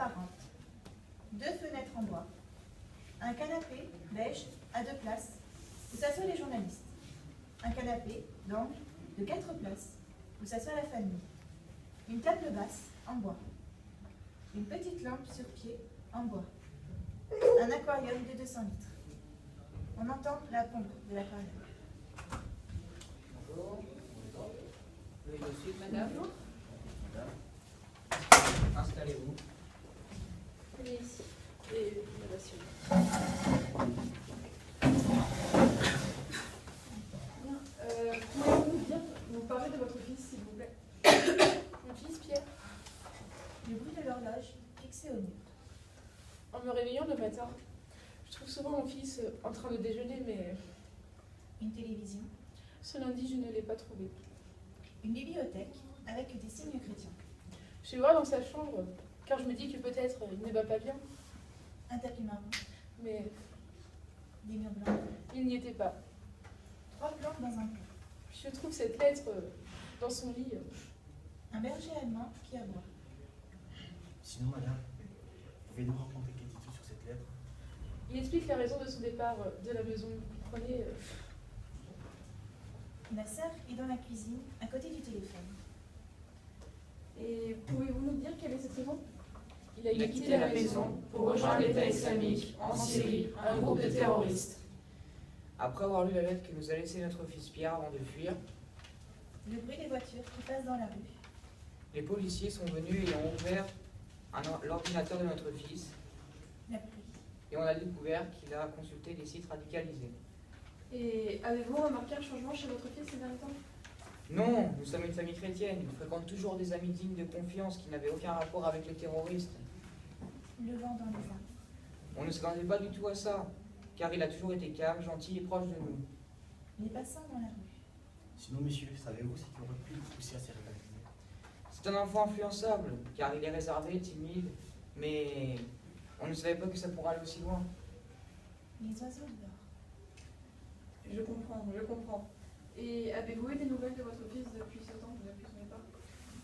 transparente, 2 fenêtres en bois, un canapé beige à 2 places où s'assoient les journalistes, un canapé d'angle de 4 places où s'assoit la famille, une table basse en bois, une petite lampe sur pied en bois, un aquarium de 200 litres. On entend la pompe de l'aquarium. Bonjour. Veuillez de suite, madame. Bonjour. Installez-vous. Venez ici. Et la voici. Bien. Pouvez-vous nous parler de votre fils, s'il vous plaît? Mon fils, Pierre. Le bruit de l'horloge fixée au mur. En me réveillant le matin, je trouve souvent mon fils en train de déjeuner, mais Une télévision, ce lundi, je ne l'ai pas trouvé. une bibliothèque avec des signes chrétiens, Je vais voir dans sa chambre, car je me dis que peut-être il ne va pas bien, un tapis marron, mais des murs blancs, il n'y était pas. 3 plantes dans un plat, Je trouve cette lettre dans son lit. un berger allemand qui aboie. Sinon, madame, pouvez-nous raconter qu'est-il sur cette lettre? Il explique la raison de son départ de la maison. Vous comprenez Ma sœur est dans la cuisine, à côté du téléphone. Et pouvez-vous nous dire quelle est cette raison? Il a quitté la maison pour rejoindre l'État islamique en Syrie, un groupe de terroristes. Après avoir lu la lettre que nous a laissée notre fils Pierre avant de fuir, Le bruit des voitures qui passent dans la rue, les policiers sont venus et ont ouvert l'ordinateur de notre fils la pluie. et on a découvert qu'il a consulté des sites radicalisés. Et avez-vous remarqué un changement chez votre fils ces derniers temps? Non, nous sommes une famille chrétienne, il fréquente toujours des amis dignes de confiance qui n'avaient aucun rapport avec les terroristes. Le vent dans les arbres. On ne s'attendait pas du tout à ça, car il a toujours été calme, gentil et proche de nous. Les passants dans la rue. Sinon, monsieur, savez-vous ce qui aurait pu le pousser à se radicaliser? C'est un enfant influençable, car il est réservé, timide, mais on ne savait pas que ça pourrait aller aussi loin. Les oiseaux dehors. Je comprends. Et avez-vous eu des nouvelles de votre fils depuis ce temps, depuis son départ?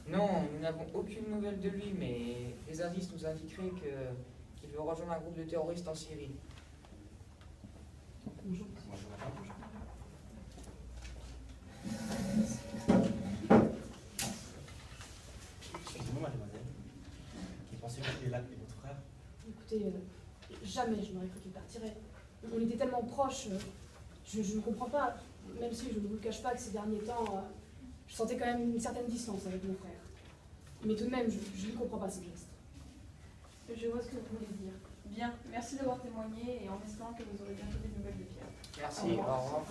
Non, nous n'avons aucune nouvelle de lui, mais les indices nous indiqueraient qu'il veut rejoindre un groupe de terroristes en Syrie. Bonjour, madame. Excusez-moi, mademoiselle. Qui pensait que c'était l'acte de votre frère? Écoutez, jamais je n'aurais cru qu'il partirait. On était tellement proches, je ne comprends pas, même si je ne vous le cache pas que ces derniers temps, je sentais quand même une certaine distance avec mon frère. Mais tout de même, je ne comprends pas ce geste. Je vois ce que vous voulez dire. Bien, merci d'avoir témoigné et en espérant que vous aurez bientôt des nouvelles de Pierre. Merci, au revoir.